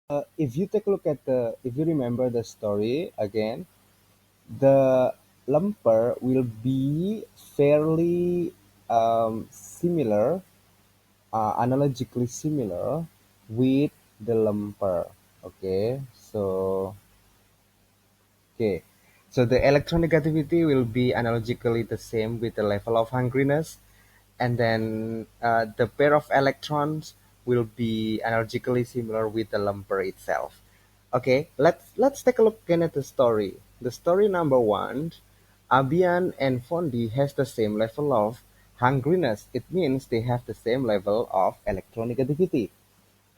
If you take a look at if you remember the story again, the lumper will be fairly similar, analogically similar with the lumper. Okay, okay, so the electronegativity will be analogically the same with the level of hungriness, and then the pair of electrons will be analogically similar with the lumper itself. Okay, let's take a look again at the story. The story number one, Abian and Fondi has the same level of hungriness. It means they have the same level of electronegativity.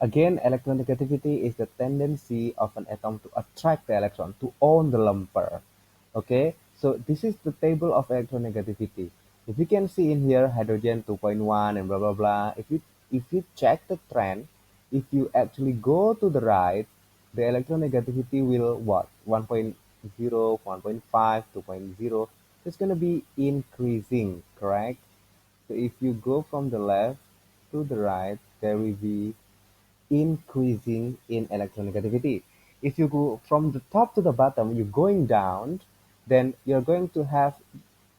Again, electronegativity is the tendency of an atom to attract the electron, to own the lumper. Okay, so this is the table of electronegativity. If you can see in here, hydrogen 2.1 and blah blah blah. If you check the trend, if you actually go to the right, the electronegativity will what? 1.0, 1.5, 2.0. It's going to be increasing, correct? So if you go from the left to the right, there will be increasing in electronegativity. If you go from the top to the bottom, you're going down, then you're going to have,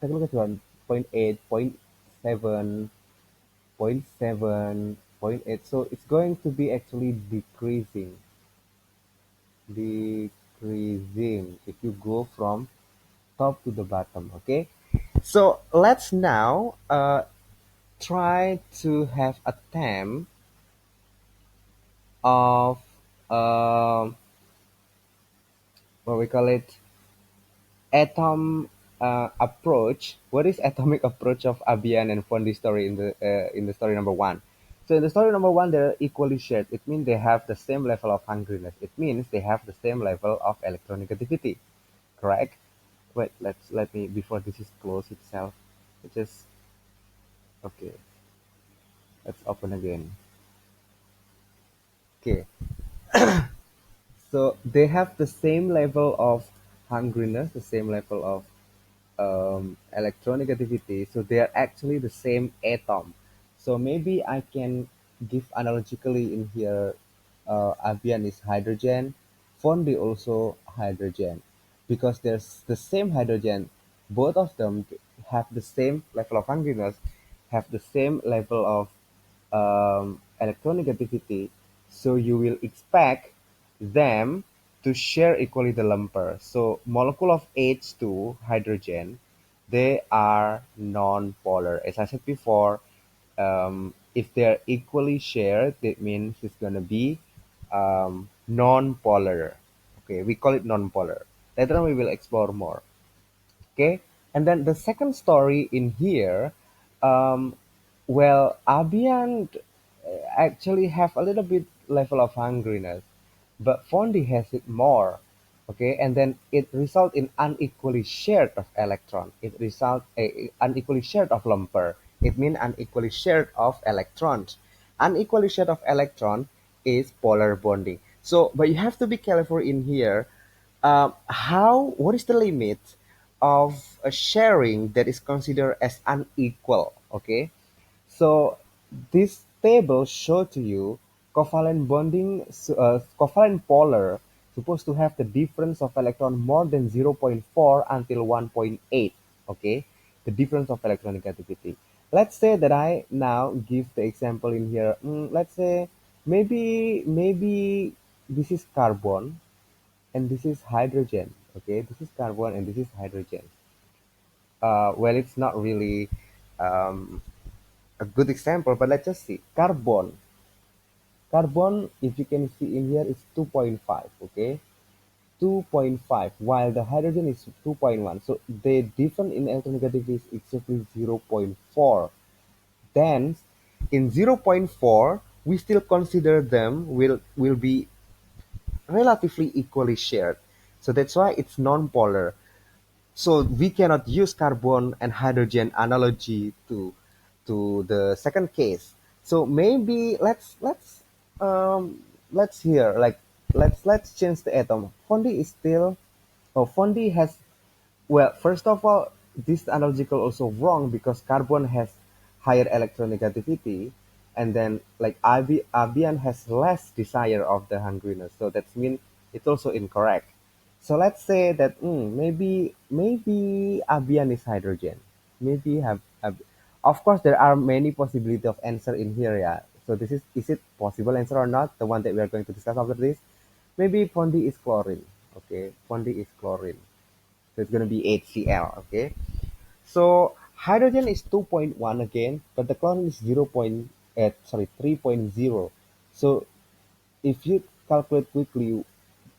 take a look at one, point 0.8, point 0.7, point 0.7, point 0.8. So it's going to be actually decreasing if you go from top to the bottom. Okay. So let's now try to have a term of what we call it atom approach. What is atomic approach of Abian and Fondi story in the story number one? So in the story number one, they're equally shared. It means they have the same level of hungriness. It means they have the same level of electronegativity. Correct? Wait, let me before this is closed itself. It just okay. Let's open again. Okay, so they have the same level of hungriness, the same level of electronegativity, so they are actually the same atom. So maybe I can give analogically in here, Abian is hydrogen, Fondi also hydrogen, because there's the same hydrogen. Both of them have the same level of hungriness, have the same level of electronegativity, so you will expect them to share equally the lumper. So molecule of H2 hydrogen, they are non-polar. As I said before, if they're equally shared, that means it's gonna be non-polar. Okay, we call it non-polar. Later on we will explore more. Okay, and then the second story in here, um, well, Abian actually have a little bit level of hungriness, but Fondi has it more. Okay, and then it result in unequally shared of electron. It result unequally shared of lumper. It means unequally shared of electrons. Unequally shared of electron is polar bonding. So, but you have to be careful in here. How? What is the limit of a sharing that is considered as unequal? Okay, so this table show to you covalent bonding, covalent polar supposed to have the difference of electron more than 0.4 until 1.8. Okay, the difference of electronegativity. Let's say that I now give the example in here. Let's say maybe this is carbon and this is hydrogen. Okay, this is carbon and this is hydrogen. Well, it's not really um, a good example, but let's just see. Carbon, if you can see in here, is 2.5, okay? 2.5, while the hydrogen is 2.1. So the difference in electronegativity is exactly zero point 0.4. Then in zero point 0.4, we still consider them will be relatively equally shared. So that's why it's non-polar. So we cannot use carbon and hydrogen analogy to the second case. So maybe let's hear like let's change the atom. Fondi is still, oh, Fondi has, well, first of all, this analogical also wrong because carbon has higher electronegativity, and then like Abian has less desire of the hungriness, so that means it's also incorrect. So let's say that maybe Abian is hydrogen, maybe have of course there are many possibility of answer in here, yeah. So this is it possible answer or not, the one that we are going to discuss after this. Maybe Fondi is chlorine. Okay, Fondi is chlorine, so it's going to be HCl. Okay, so hydrogen is 2.1 again, but the chlorine is 3.0. So if you calculate quickly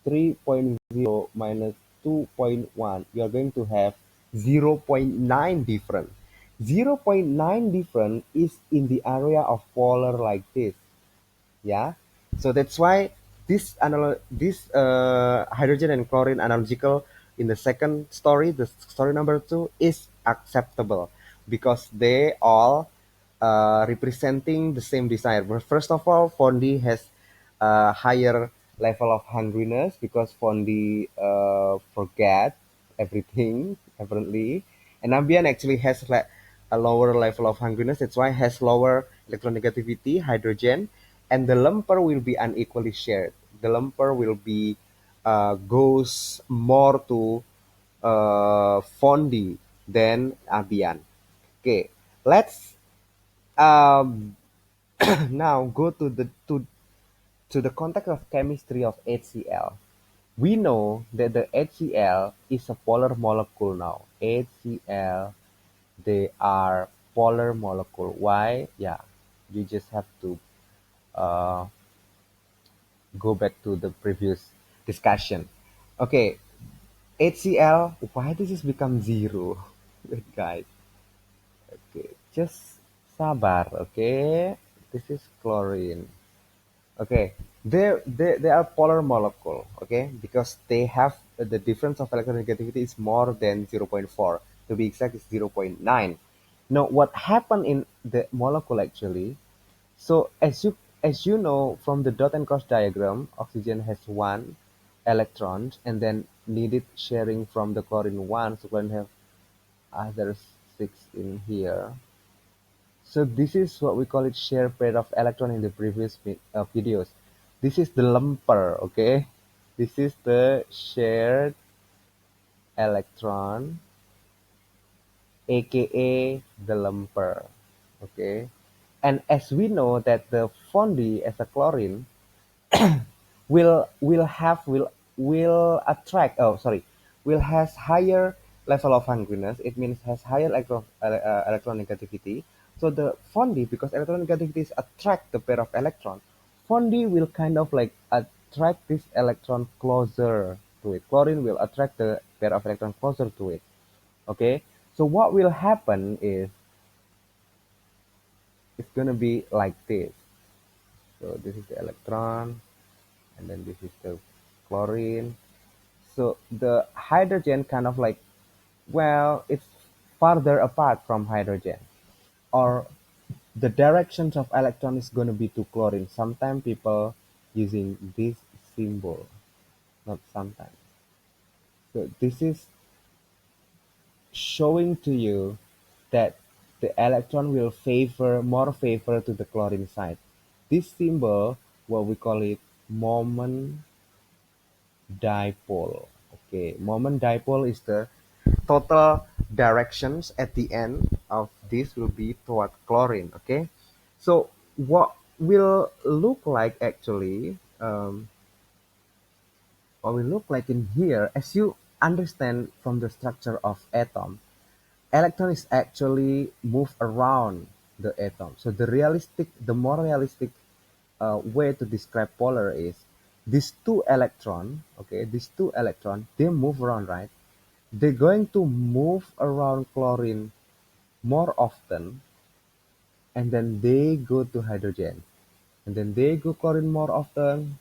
3.0 minus 2.1, you are going to have zero point 0.9 difference. Zero point 0.9 difference is in the area of polar like this. Yeah, so that's why this hydrogen and chlorine analogical in the second story, the story number two, is acceptable because they all representing the same desire. But first of all, Fondi has a higher level of hungriness because Fondi forget everything apparently, and Ambian actually has like a lower level of hungriness. That's why it has lower electronegativity, hydrogen, and the lumper will be unequally shared. The lumper will be goes more to Fondi than Abian. Okay, let's um, now go to the context of chemistry of HCl. We know that the HCl is a polar molecule now. HCl, they are polar molecule. Why? Yeah, you just have to uh, go back to the previous discussion. Okay, HCl, why this has become zero? Wait, guys. Okay, just sabar, okay? This is chlorine. Okay, they are polar molecule, okay? Because they have the difference of electronegativity is more than zero point 0.4. To be exact, it's zero point 0.9. Now, what happened in the molecule actually, so as you know from the dot and cross diagram, oxygen has one electron and then needed sharing from the chlorine one, so chlorine have other six in here. So this is what we call it share pair of electron in the previous videos. This is the lumper, okay? This is the shared electron, aka the lumper, okay? And as we know that the Fondi as a chlorine will attract, oh sorry, will has higher level of hungriness. It means has higher electronegativity. So the Fondi, because electronegativity is attract the pair of electron, Fondi will kind of like attract this electron closer to it. Chlorine will attract the pair of electron closer to it. Okay, so what will happen is it's gonna be like this. So this is the electron, and then this is the chlorine. So the hydrogen kind of like, well, it's farther apart from hydrogen, or the directions of electron is going to be to chlorine. Sometimes people using this symbol, not sometimes. So this is showing to you that the electron will favor to the chlorine side. This symbol, what we call it, moment dipole. Okay, moment dipole is the total directions at the end of this will be toward chlorine. Okay, so what will look like actually, what will look like in here, as you understand from the structure of atom, electron is actually move around the atom. So the more realistic way to describe polar is these two electron, okay, these two electron, they move around, right? They're going to move around chlorine more often, and then they go to hydrogen, and then they go chlorine more often,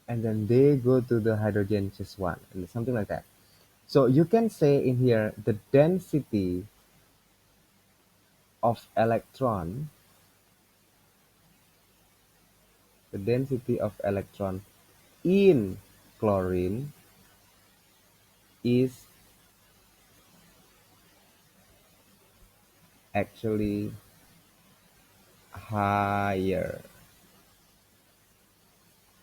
and then they go to the hydrogen just one, and something like that. So you can say in here of electron, the density of electron in chlorine is actually higher.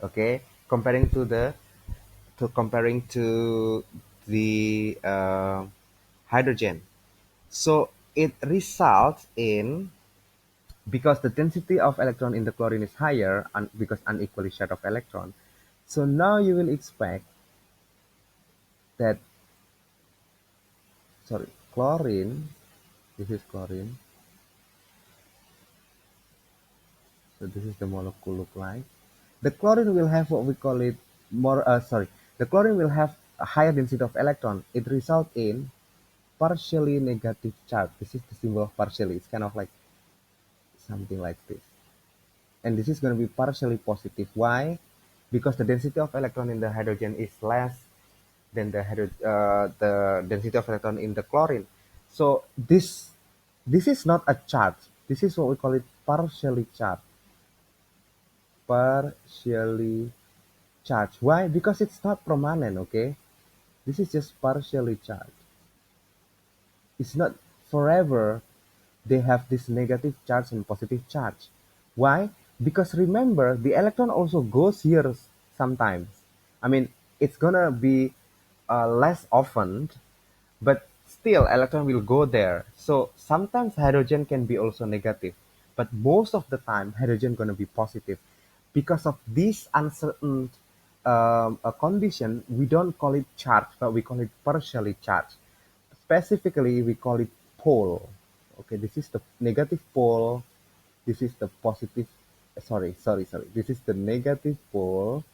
Okay, comparing to the hydrogen. So it results in, because the density of electron in the chlorine is higher and because unequally shared of electron. So now you will expect that, sorry, chlorine, this is chlorine, so this is the molecule look like. The chlorine will have what we call it more, the chlorine will have a higher density of electron. It results in partially negative charge. This is the symbol of partially. It's kind of like something like this. And this is going to be partially positive. Why? Because the density of electron in the hydrogen is less than the density of electron in the chlorine. So this is not a charge. This is what we call it partially charged. Partially charged. Why? Because it's not permanent. Okay, this is just partially charged. It's not forever. They have this negative charge and positive charge. Why? Because remember, the electron also goes here sometimes. I mean, it's gonna be less often, but still electron will go there. So sometimes hydrogen can be also negative, but most of the time hydrogen gonna be positive. Because of this uncertain condition, we don't call it charge, but we call it partially charged. Specifically, we call it pole. Okay, this is the negative pole. This is the positive. Sorry. This is the negative pole,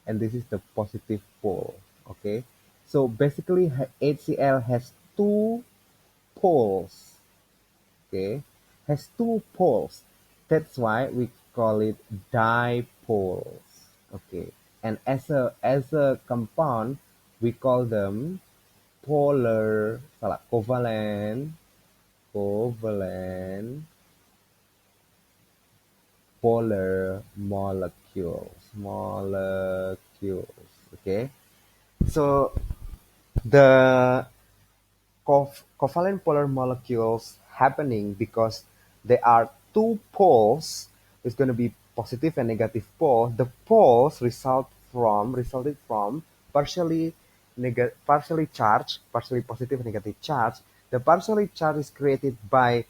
and this is the positive pole. Okay, so basically, HCl has two poles. Okay, has two poles. That's why we call it dipoles. Okay, and as a compound, we call them polar, salah, covalent polar molecules. Okay, so the covalent polar molecules happening because there are two poles. It's going to be positive and negative pole. The poles resulted from partially charged, partially positive and negative charge. The partially charge is created by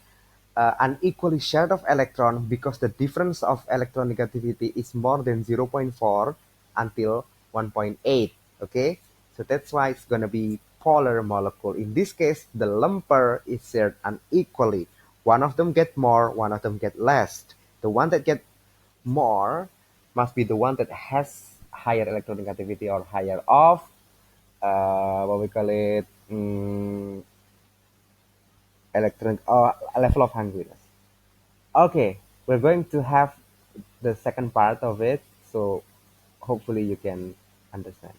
unequally shared of electron because the difference of electron negativity is more than zero point 0.4 until 1.8. Okay, so that's why it's going to be polar molecule. In this case, the lumper is shared unequally. One of them get more, one of them get less. The one that get more must be the one that has higher electronegativity or higher of what we call it, electron level of hungriness. Okay, we're going to have the second part of it, so hopefully you can understand.